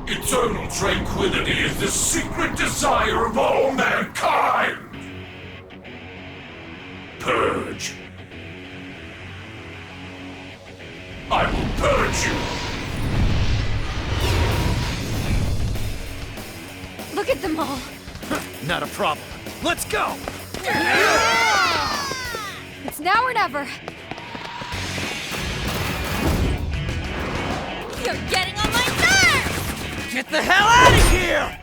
Eternal tranquility is the secret desire of all mankind! Purge. I will purge you! Look at them all. Not a problem. Let's go! It's now or never. You're getting on my nerves! Get the hell out of here!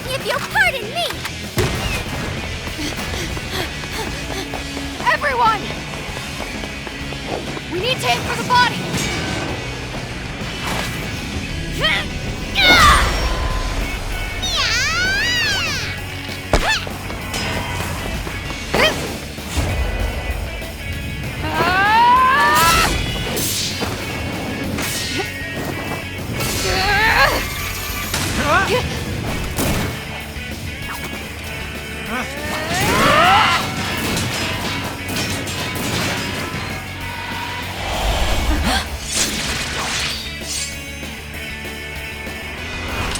If you'll pardon me! Everyone! We need to aim for the body!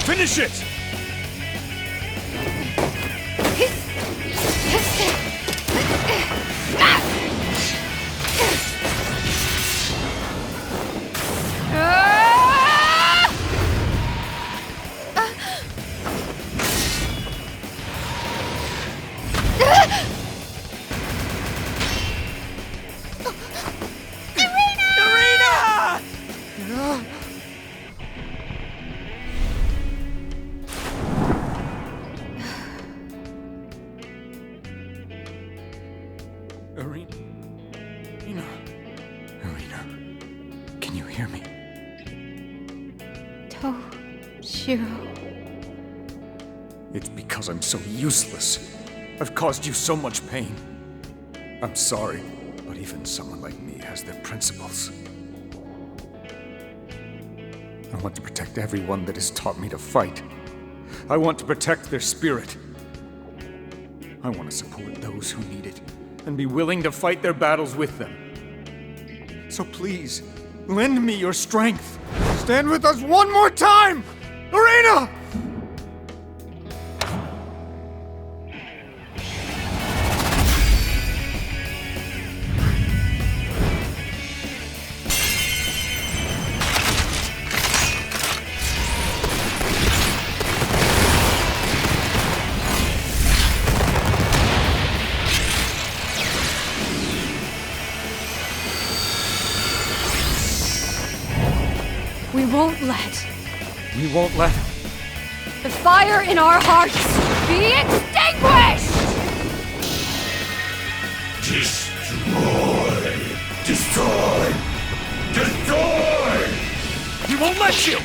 Finish it! Arena, can you hear me? Toshiro. It's because I'm so useless. I've caused you so much pain. I'm sorry, but even someone like me has their principles. I want to protect everyone that has taught me to fight. I want to protect their spirit. I want to support those who need it, and be willing to fight their battles with them. So please, lend me your strength. Stand with us one more time! Arena! We won't let We won't let the fire in our hearts be extinguished! Destroy! Destroy! Destroy! We won't let you!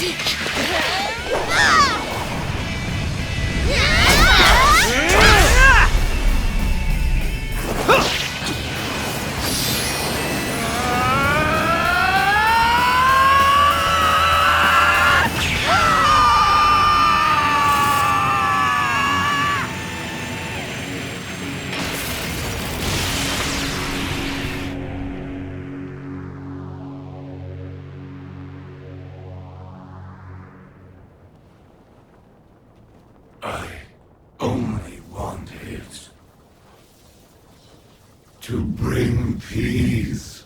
I only wanted to bring peace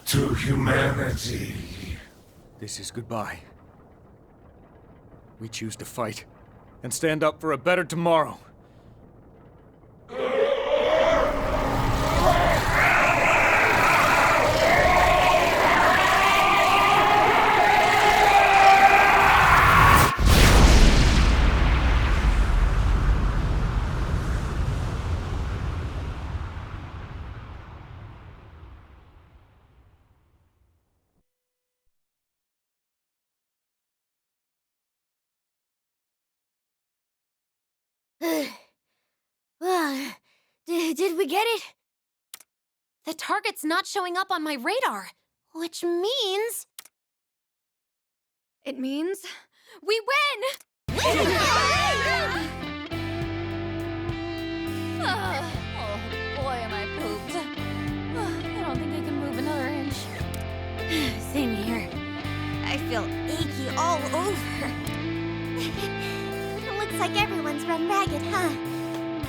to humanity. This is goodbye. We choose to fight and stand up for a better tomorrow. Did we get it? The target's not showing up on my radar, which means... It means we win! Oh boy, like everyone's run ragged, huh?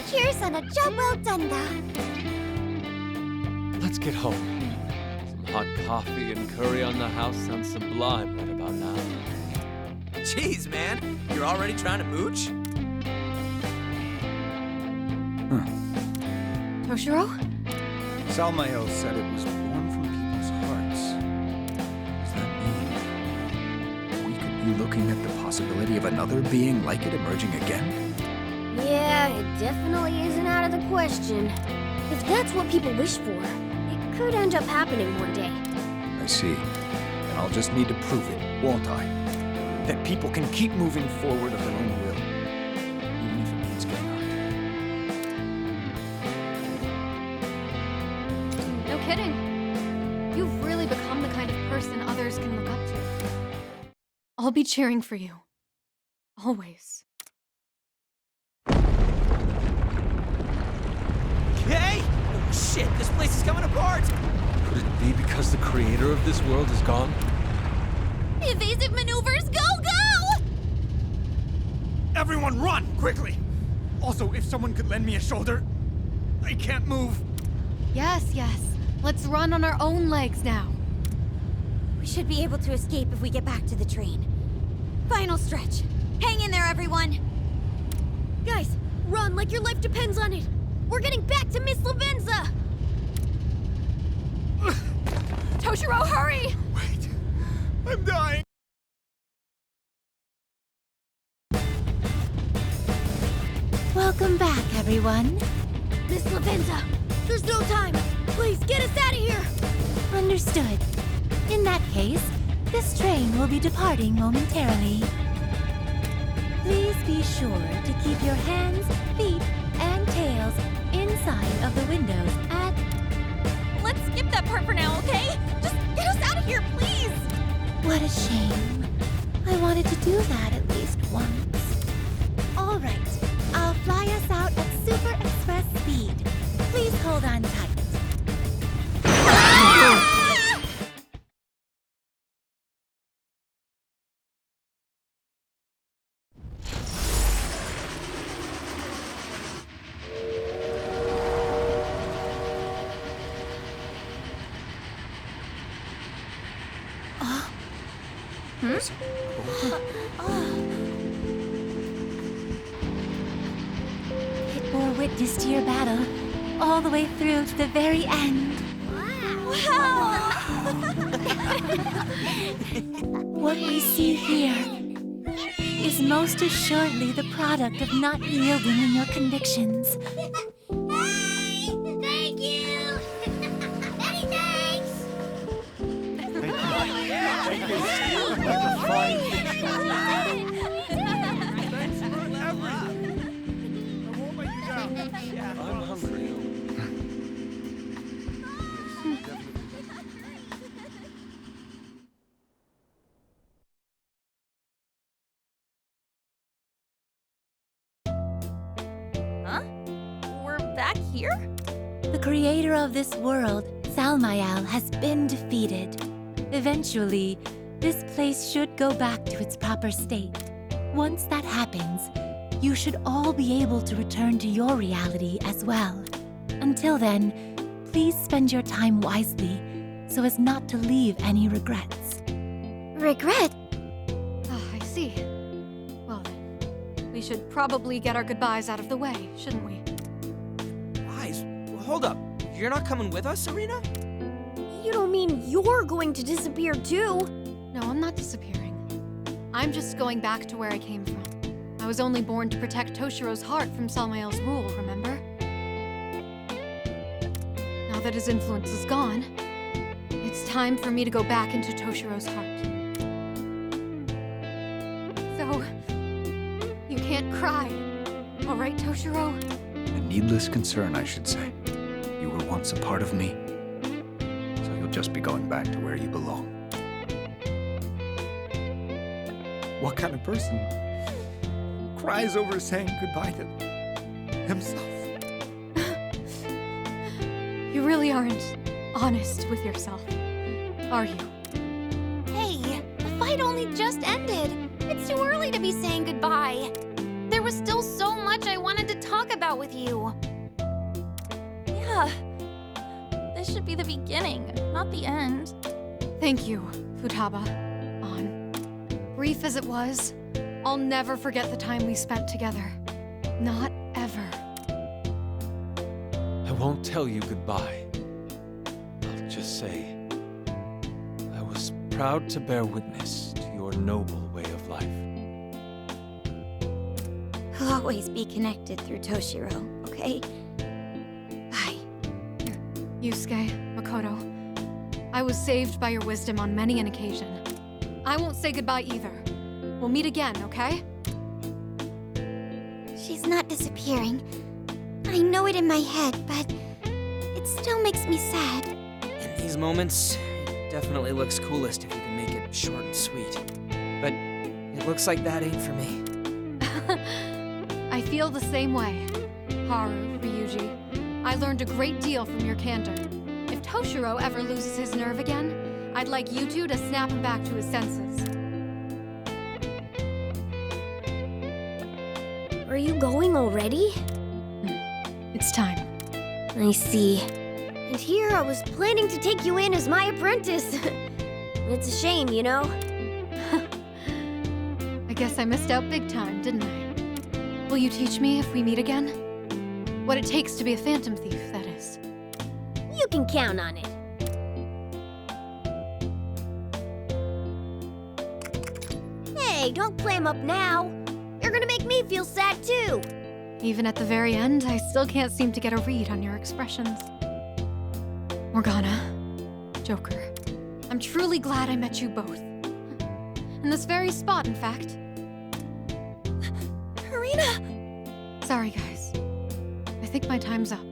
Cheers on a job well done, da. Let's get home. Some hot coffee and curry on the house sounds sublime right about now. Jeez, man. You're already trying to mooch? Toshiro? Salmael said it was born from people's hearts. Does that mean we could be looking at the possibility of another being like it emerging again? Yeah, it definitely isn't out of the question. If that's what people wish for, it could end up happening one day. I see. And I'll just need to prove it, won't I? That people can keep moving forward of their own will, even if it means getting hurt. No kidding. You've really become the kind of person others can look up to. I'll be cheering for you. Always. Okay? Oh shit, this place is coming apart! Could it be because the creator of this world is gone? Evasive maneuvers, go, go! Everyone run, quickly! Also, if someone could lend me a shoulder, I can't move. Yes, yes. Let's run on our own legs now. We should be able to escape if we get back to the train. Final stretch. Hang in there, everyone! Guys, run like your life depends on it! We're getting back to Miss Lavenza! Toshiro, hurry! Wait, I'm dying. Welcome back, everyone. Miss Lavenza, there's no time! Please, get us out of here! Understood. In that case, this train will be departing momentarily. Please be sure to keep your hands, feet, and tails inside of the windows at... Let's skip that part for now, okay? Just get us out of here, please! What a shame. I wanted to do that at least once. All right, I'll fly us out at super express speed. Please hold on tight. It bore witness to your battle, all the way through to the very end. What we see here is most assuredly the product of not yielding in your convictions. Thank you! Many thanks! I'm hungry. We're back here? The creator of this world, Salmael, has been defeated. Eventually, this place should go back to its proper state. Once that happens, you should all be able to return to your reality as well. Until then, please spend your time wisely, so as not to leave any regrets. Regret? Ah, I see. Well then, we should probably get our goodbyes out of the way, shouldn't we? Guys, hold up. You're not coming with us, Serena? You don't mean you're going to disappear too? No, I'm not disappearing. I'm just going back to where I came from. I was only born to protect Toshiro's heart from Salmael's rule, remember? Now that his influence is gone, it's time for me to go back into Toshiro's heart. So, you can't cry, all right, Toshiro? A needless concern, I should say. You were once a part of me, so you'll just be going back to where you belong. What kind of person cries over saying goodbye to himself? You really aren't honest with yourself, are you? Hey, the fight only just ended. It's too early to be saying goodbye. There was still so much I wanted to talk about with you. Yeah. This should be the beginning, not the end. Thank you, Futaba. On. Brief as it was, I'll never forget the time we spent together. Not ever. I won't tell you goodbye. I'll just say, I was proud to bear witness to your noble way of life. We'll always be connected through Toshiro, okay? Bye. Yusuke, Makoto, I was saved by your wisdom on many an occasion. I won't say goodbye either. We'll meet again, okay? She's not disappearing. I know it in my head, but it still makes me sad. In these moments, it definitely looks coolest if you can make it short and sweet. But it looks like that ain't for me. I feel the same way. Haru, Ryuji, I learned a great deal from your candor. If Toshiro ever loses his nerve again, I'd like you two to snap him back to his senses. Are you going already? It's time. I see. And here I was planning to take you in as my apprentice. It's a shame, you know? I guess I missed out big time, didn't I? Will you teach me if we meet again? What it takes to be a phantom thief, that is. You can count on it. Hey, don't clam up now. You're gonna make me feel sad too. Even at the very end, I still can't seem to get a read on your expressions. Morgana, Joker, I'm truly glad I met you both. In this very spot, in fact. Karina! Sorry, guys. I think my time's up.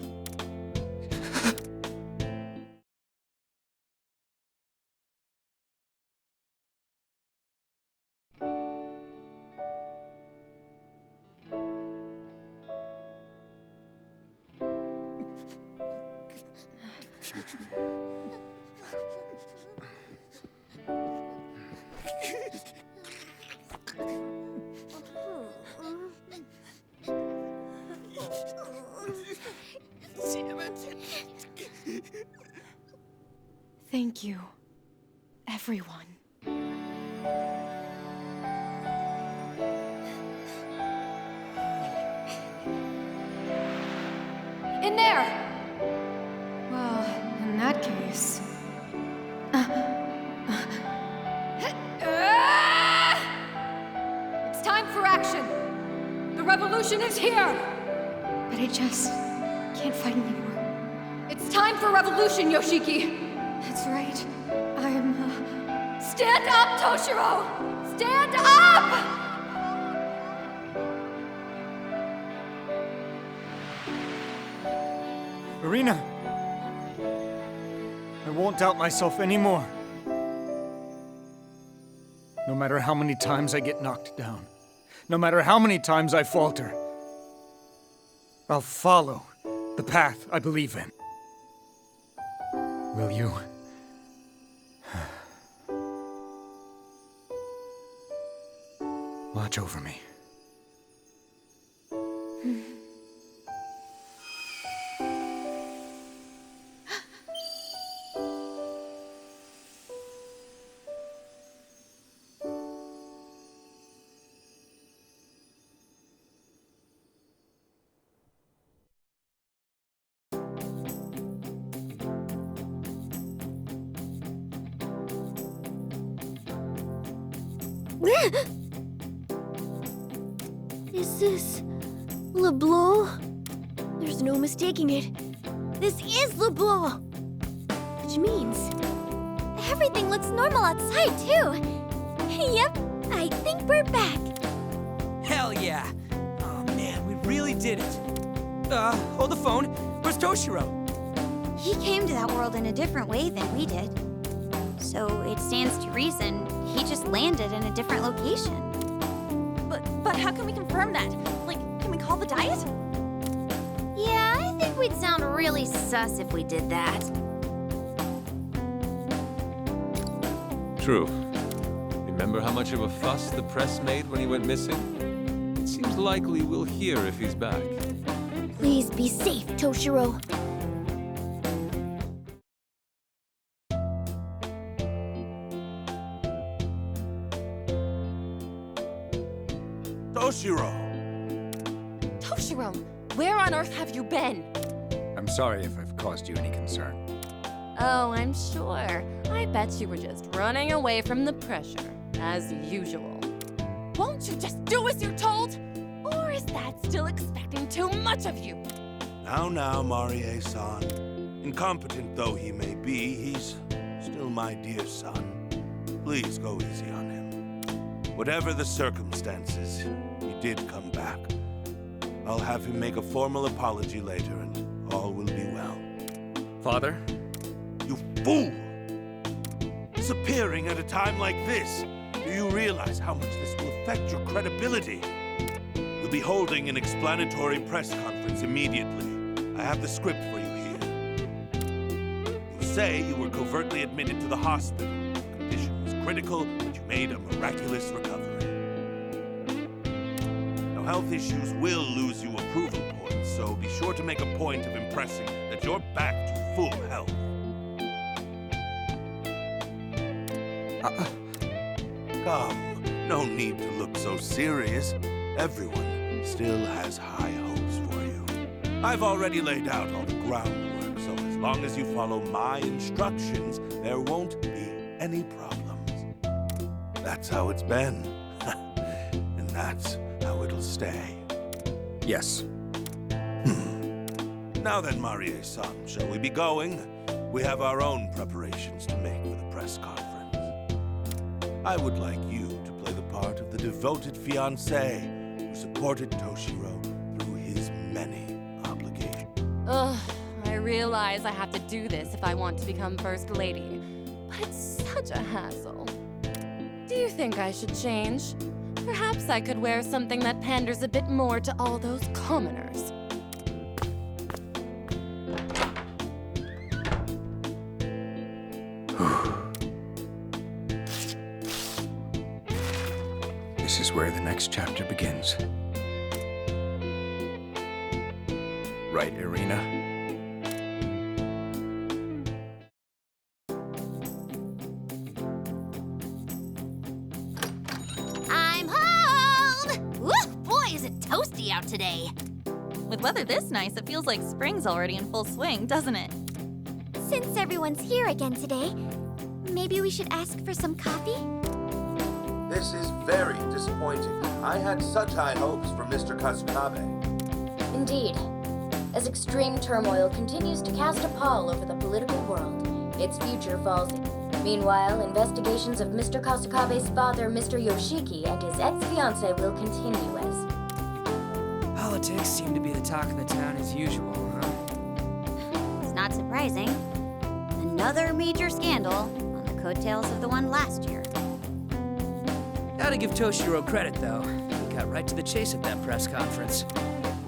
Thank you, everyone. In there! Well, in that case... It's time for action! The revolution is here! But I just can't fight anymore. It's time for revolution, Yoshiki! That's right. I'm... Stand up, Toshiro! Stand up! Irina! I won't doubt myself anymore. No matter how many times I get knocked down, no matter how many times I falter, I'll follow the path I believe in. Will you? Watch over me. Is this LeBlanc? There's no mistaking it. This is LeBlanc! Which means everything looks normal outside, too. Yep, I think we're back. Hell yeah! Oh man, we really did it. Hold the phone. Where's Toshiro? He came to that world in a different way than we did. So it stands to reason he just landed in a different location. But how can we confirm that? Like, can we call the diet? Yeah, I think we'd sound really sus if we did that. True. Remember how much of a fuss the press made when he went missing? It seems Seems likely we'll hear if he's back. Please be safe, Toshiro. Toshiro! Toshiro, where on earth have you been? I'm sorry if I've caused you any concern. Oh, I'm sure. I bet you were just running away from the pressure, as usual. Won't you just do as you're told? Or is that still expecting too much of you? Now, Marie-san. Incompetent though he may be, he's still my dear son. Please go easy on him. Whatever the circumstances, he did come back. I'll have him make a formal apology later and all will be well. Father? You fool! Disappearing at a time like this. Do you realize how much this will affect your credibility? We'll be holding an explanatory press conference immediately. I have the script for you here. You say you were covertly admitted to the hospital. Your condition was critical, but you made a miraculous recovery. Now, health issues will lose you approval points, so be sure to make a point of impressing that you're back to full health. Come, no need to look so serious. Everyone still has high hopes for you. I've already laid out all the groundwork, so as long as you follow my instructions, there won't be any problems. That's how it's been. And that's how it'll stay. Yes. Now then, Marie-san, shall we be going? We have our own preparations to make for the press conference. I would like you to play the part of the devoted fiancé who supported Toshiro through his many obligations. Ugh, I realize I have to do this if I want to become First Lady, but it's such a hassle. Do you think I should change? Perhaps I could wear something that panders a bit more to all those commoners. This is where the next chapter begins. Right, Irina? I'm home! Woo! Boy, is it toasty out today. With weather this nice, it feels like spring's already in full swing, doesn't it? Since everyone's here again today, maybe we should ask for some coffee? This is very disappointing. I had such high hopes for Mr. Kasukabe. Indeed. As extreme turmoil continues to cast a pall over the political world, its future falls. Meanwhile, investigations of Mr. Kasukabe's father, Mr. Yoshiki, and his ex-fiancée will continue as... Politics seem to be the talk of the town as usual, huh? It's not surprising. Another major scandal on the coattails of the one last year. Gotta give Toshiro credit, though. He got right to the chase at that press conference.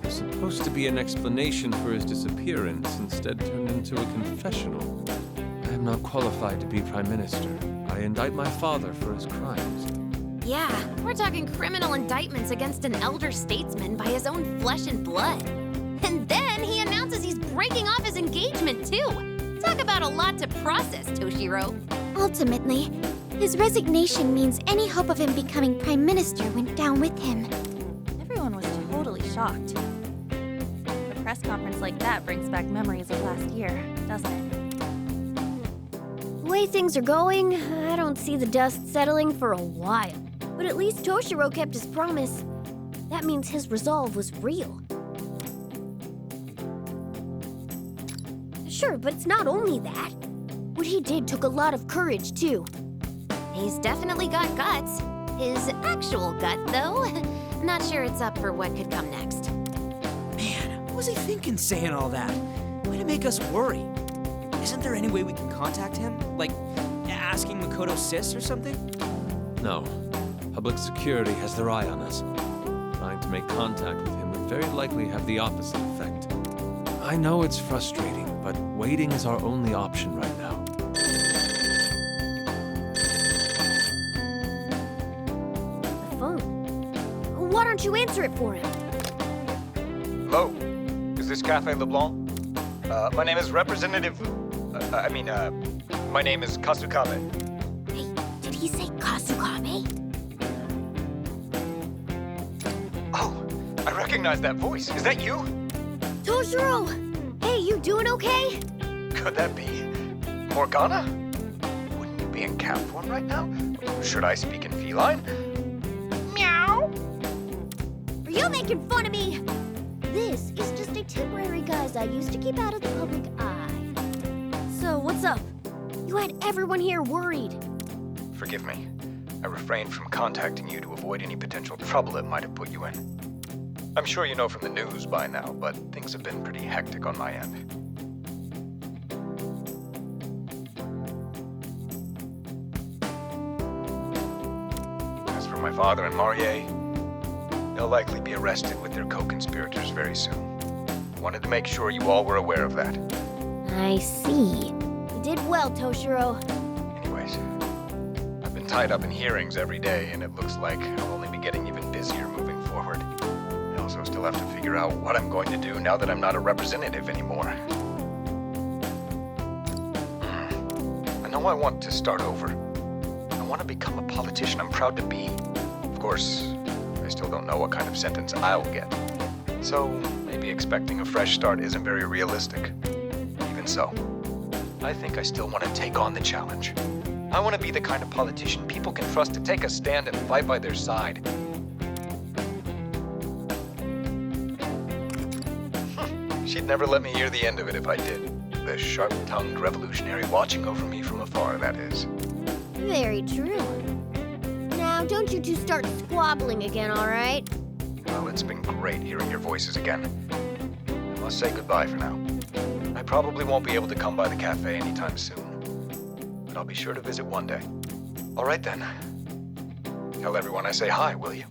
There's supposed to be an explanation for his disappearance, instead turned into a confessional. I am not qualified to be Prime Minister. I indict my father for his crimes. Yeah, we're talking criminal indictments against an elder statesman by his own flesh and blood. And then he announces he's breaking off his engagement, too. Talk about a lot to process, Toshiro. Ultimately, his resignation means any hope of him becoming Prime Minister went down with him. Everyone was totally shocked. A press conference like that brings back memories of last year, doesn't it? The way things are going, I don't see the dust settling for a while. But at least Toshiro kept his promise. That means his resolve was real. Sure, but it's not only that. What he did took a lot of courage, too. He's definitely got guts. His actual gut, though, not sure it's up for what could come next. Man, what was he thinking saying all that? Way to make us worry. Isn't there any way we can contact him? Like, asking Makoto Sis or something? No. Public security has their eye on us. Trying to make contact with him would very likely have the opposite effect. I know it's frustrating, but waiting is our only option right now. The phone. What don't you answer it for him? Hello? Is this Cafe LeBlanc? My name is Representative... my name is Kasukabe. Hey, did he say Kasukabe? Oh, I recognize that voice. Is that you? Toshiro! Hey, you doing okay? Could that be Morgana? Wouldn't you be in cap form right now? Should I speak in feline? Meow! Are you making fun of me? This is just a temporary guise I use to keep out of the public eye. So, what's up? You had everyone here worried. Forgive me. I refrained from contacting you to avoid any potential trouble it might have put you in. I'm sure you know from the news by now, but things have been pretty hectic on my end. As for my father and Marie, they'll likely be arrested with their co-conspirators very soon. Wanted to make sure you all were aware of that. I see. You did well, Toshiro. Anyways, I've been tied up in hearings every day, and it looks like I'll only be getting even busier moving forward. I also still have to figure out what I'm going to do now that I'm not a representative anymore. I know I want to start over. I want to become a politician I'm proud to be. Of course, I still don't know what kind of sentence I'll get. So, maybe expecting a fresh start isn't very realistic. Even so, I think I still want to take on the challenge. I want to be the kind of politician people can trust to take a stand and fight by their side. She'd never let me hear the end of it if I did. The sharp-tongued revolutionary watching over me from afar, that is. Very true. Now, don't you two start squabbling again, all right? Well, it's been great hearing your voices again. I must say goodbye for now. I probably won't be able to come by the cafe anytime soon, but I'll be sure to visit one day. All right then. Tell everyone I say hi, will you?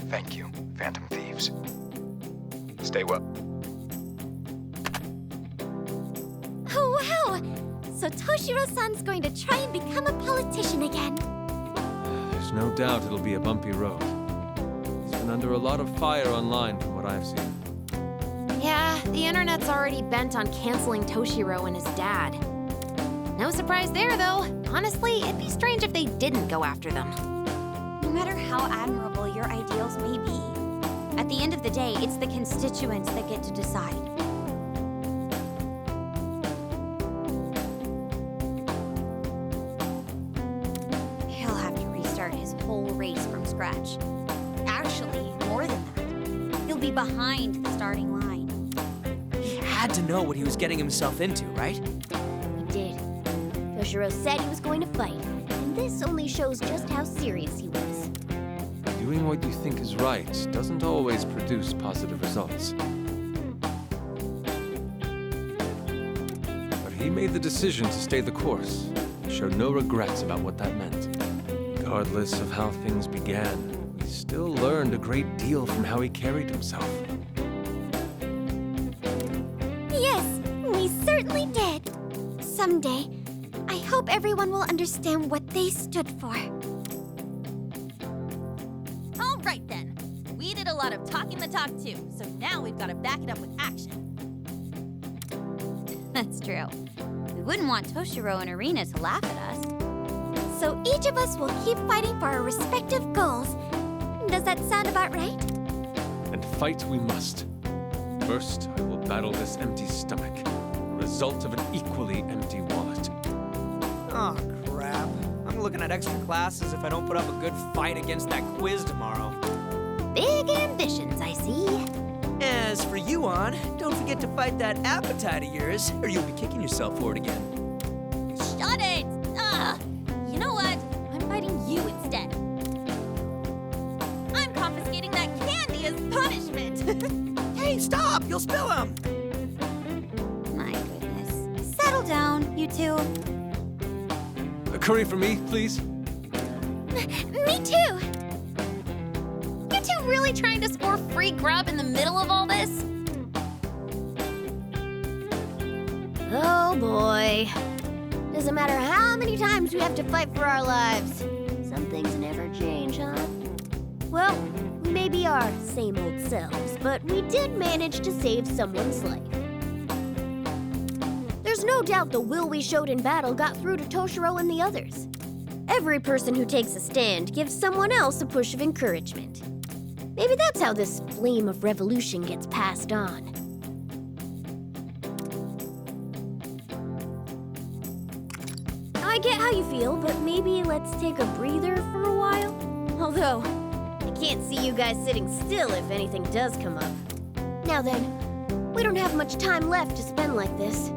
Thank you, Phantom Thieves. Stay well. Oh, wow! So Toshiro-san's going to try and become a politician again. There's no doubt it'll be a bumpy road. He's been under a lot of fire online from what I've seen. Yeah, the internet's already bent on canceling Toshiro and his dad. No surprise there, though. Honestly, it'd be strange if they didn't go after them. No matter how admirable your ideals may be, at the end of the day, it's the constituents that get to decide. He'll have to restart his whole race from scratch. Actually, more than that. He'll be behind the starting line. He had to know what he was getting himself into, right? He did. Toshiro said he was going to fight, and this only shows just how serious he was. Doing what you think is right doesn't always produce positive results. But he made the decision to stay the course. He showed no regrets about what that meant. Regardless of how things began, we still learned a great deal from how he carried himself. Yes, we certainly did. Someday, I hope everyone will understand what they stood for. All right then. We did a lot of talking the talk too, so now we've got to back it up with action. That's true. We wouldn't want Toshiro and Arena to laugh at us. So each of us will keep fighting for our respective goals. Does that sound about right? And fight we must. First, I will battle this empty stomach, the result of an equally empty wallet. Oh, crap. I'm looking at extra classes if I don't put up a good fight against that quiz tomorrow. Big ambitions, I see. As for you, On, don't forget to fight that appetite of yours, or you'll be kicking yourself for it again. Shut it! Ugh! You know what? I'm fighting you instead. I'm confiscating that candy as punishment! Hey, stop! You'll spill them! My goodness. Settle down, you two. A curry for me, please? Me too! You two really trying to score free grub in the middle of all this? Oh boy. Doesn't matter how many times we have to fight for our lives. Some things never change, huh? Well, we may be our same old selves, but we did manage to save someone's life. There's no doubt the will we showed in battle got through to Toshiro and the others. Every person who takes a stand gives someone else a push of encouragement. Maybe that's how this flame of revolution gets passed on. I get how you feel, but maybe let's take a breather for a while? Although, I can't see you guys sitting still if anything does come up. Now then, we don't have much time left to spend like this.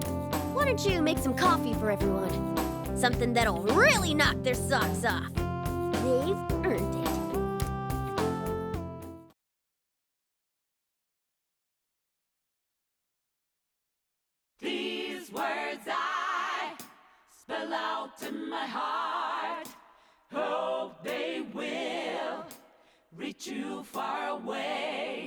Why don't you make some coffee for everyone? Something that'll really knock their socks off. They've earned it. These words I spell out in my heart. Hope they will reach you far away.